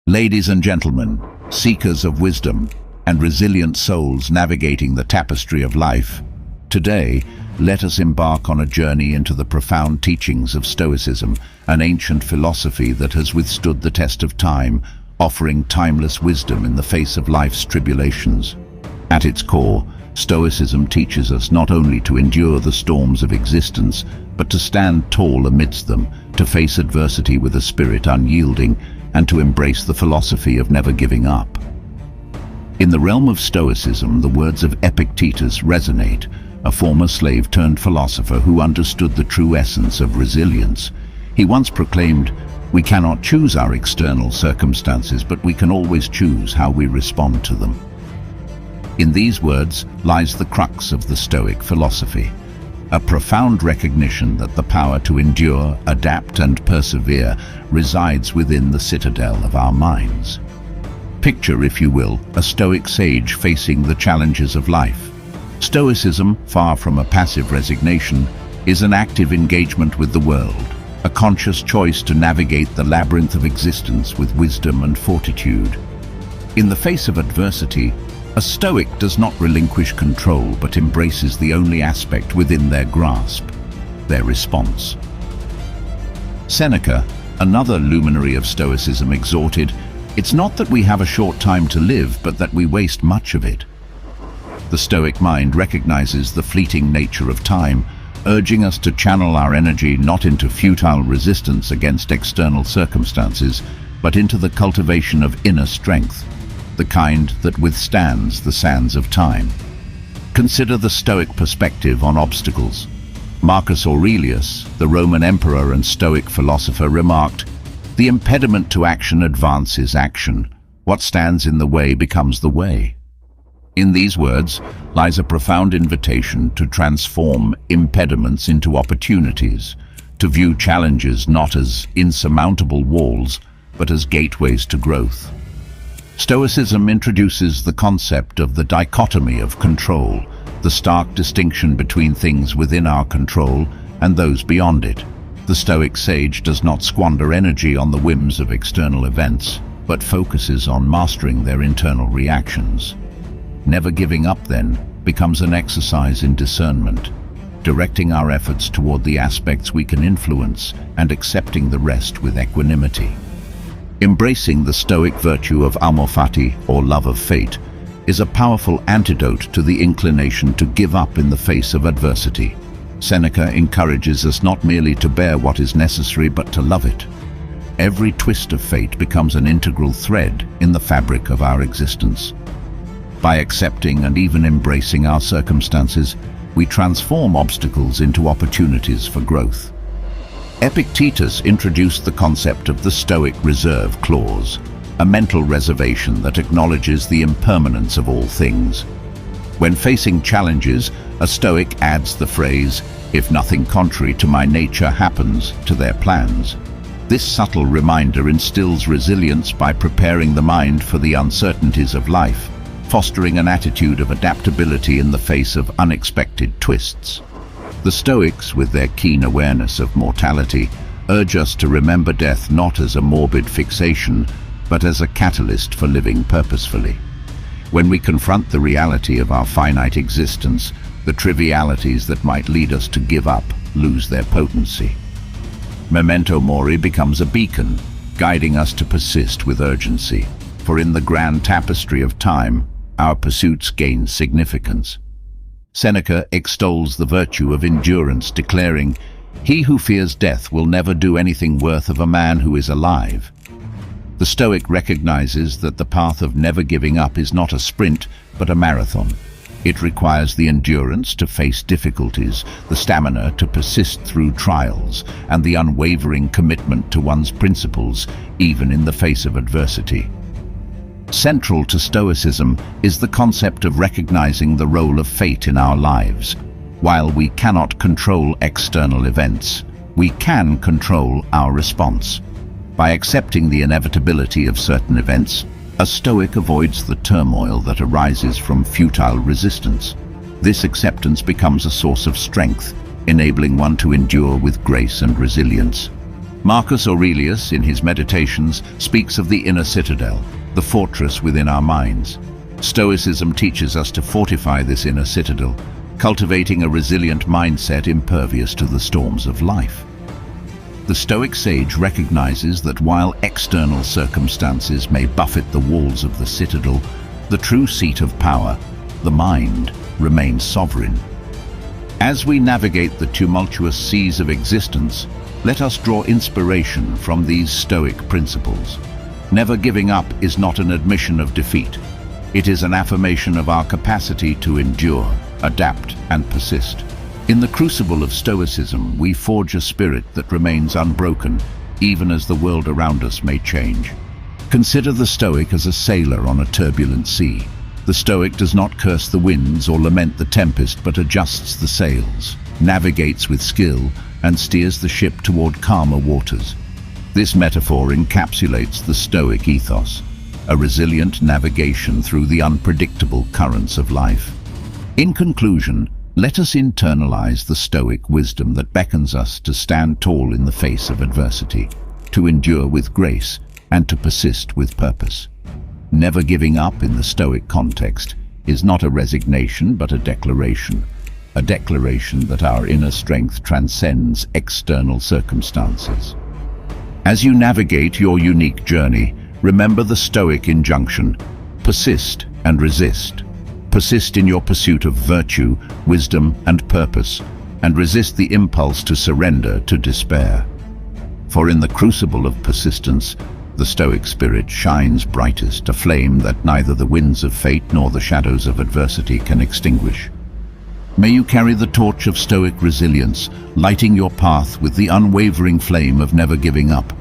Ladies and gentlemen, seekers of wisdom and resilient souls navigating the tapestry of life, today, let us embark on a journey into the profound teachings of Stoicism, an ancient philosophy that has withstood the test of time, offering timeless wisdom in the face of life's tribulations. At its core, Stoicism teaches us not only to endure the storms of existence, but to stand tall amidst them, to face adversity with a spirit unyielding, and to embrace the philosophy of never giving up. In the realm of Stoicism, the words of Epictetus resonate, a former slave-turned-philosopher who understood the true essence of resilience. He once proclaimed, "We cannot choose our external circumstances, but we can always choose how we respond to them." In these words lies the crux of the Stoic philosophy, a profound recognition that the power to endure, adapt, and persevere resides within the citadel of our minds. Picture, if you will, a Stoic sage facing the challenges of life. Stoicism, far from a passive resignation, is an active engagement with the world, a conscious choice to navigate the labyrinth of existence with wisdom and fortitude. In the face of adversity, a Stoic does not relinquish control but embraces the only aspect within their grasp, their response. Seneca, another luminary of Stoicism, exhorted, "It's not that we have a short time to live, but that we waste much of it." The Stoic mind recognizes the fleeting nature of time, urging us to channel our energy not into futile resistance against external circumstances, but into the cultivation of inner strength, the kind that withstands the sands of time. Consider the Stoic perspective on obstacles. Marcus Aurelius, the Roman emperor and Stoic philosopher, remarked, "The impediment to action advances action. What stands in the way becomes the way." In these words lies a profound invitation to transform impediments into opportunities, to view challenges not as insurmountable walls, but as gateways to growth. Stoicism introduces the concept of the dichotomy of control, the stark distinction between things within our control and those beyond it. The Stoic sage does not squander energy on the whims of external events, but focuses on mastering their internal reactions. Never giving up, then, becomes an exercise in discernment, directing our efforts toward the aspects we can influence and accepting the rest with equanimity. Embracing the Stoic virtue of amor fati, or love of fate, is a powerful antidote to the inclination to give up in the face of adversity. Seneca encourages us not merely to bear what is necessary, but to love it. Every twist of fate becomes an integral thread in the fabric of our existence. By accepting and even embracing our circumstances, we transform obstacles into opportunities for growth. Epictetus introduced the concept of the Stoic reserve clause, a mental reservation that acknowledges the impermanence of all things. When facing challenges, a Stoic adds the phrase, "If nothing contrary to my nature happens," to their plans. This subtle reminder instills resilience by preparing the mind for the uncertainties of life, fostering an attitude of adaptability in the face of unexpected twists. The Stoics, with their keen awareness of mortality, urge us to remember death not as a morbid fixation, but as a catalyst for living purposefully. When we confront the reality of our finite existence, the trivialities that might lead us to give up lose their potency. Memento mori becomes a beacon, guiding us to persist with urgency, for in the grand tapestry of time, our pursuits gain significance. Seneca extols the virtue of endurance, declaring, "He who fears death will never do anything worth of a man who is alive." The Stoic recognizes that the path of never giving up is not a sprint, but a marathon. It requires the endurance to face difficulties, the stamina to persist through trials, and the unwavering commitment to one's principles, even in the face of adversity. Central to Stoicism is the concept of recognizing the role of fate in our lives. While we cannot control external events, we can control our response. By accepting the inevitability of certain events, a Stoic avoids the turmoil that arises from futile resistance. This acceptance becomes a source of strength, enabling one to endure with grace and resilience. Marcus Aurelius, in his Meditations, speaks of the inner citadel, the fortress within our minds. Stoicism teaches us to fortify this inner citadel, cultivating a resilient mindset impervious to the storms of life. The Stoic sage recognizes that while external circumstances may buffet the walls of the citadel, the true seat of power, the mind, remains sovereign. As we navigate the tumultuous seas of existence, let us draw inspiration from these Stoic principles. Never giving up is not an admission of defeat. It is an affirmation of our capacity to endure, adapt, and persist. In the crucible of Stoicism, we forge a spirit that remains unbroken, even as the world around us may change. Consider the Stoic as a sailor on a turbulent sea. The Stoic does not curse the winds or lament the tempest, but adjusts the sails, navigates with skill, and steers the ship toward calmer waters. This metaphor encapsulates the Stoic ethos, a resilient navigation through the unpredictable currents of life. In conclusion, let us internalize the Stoic wisdom that beckons us to stand tall in the face of adversity, to endure with grace, and to persist with purpose. Never giving up in the Stoic context is not a resignation but a declaration that our inner strength transcends external circumstances. As you navigate your unique journey, remember the Stoic injunction: persist and resist. Persist in your pursuit of virtue, wisdom, and purpose, and resist the impulse to surrender to despair. For in the crucible of persistence, the Stoic spirit shines brightest, a flame that neither the winds of fate nor the shadows of adversity can extinguish. May you carry the torch of Stoic resilience, lighting your path with the unwavering flame of never giving up,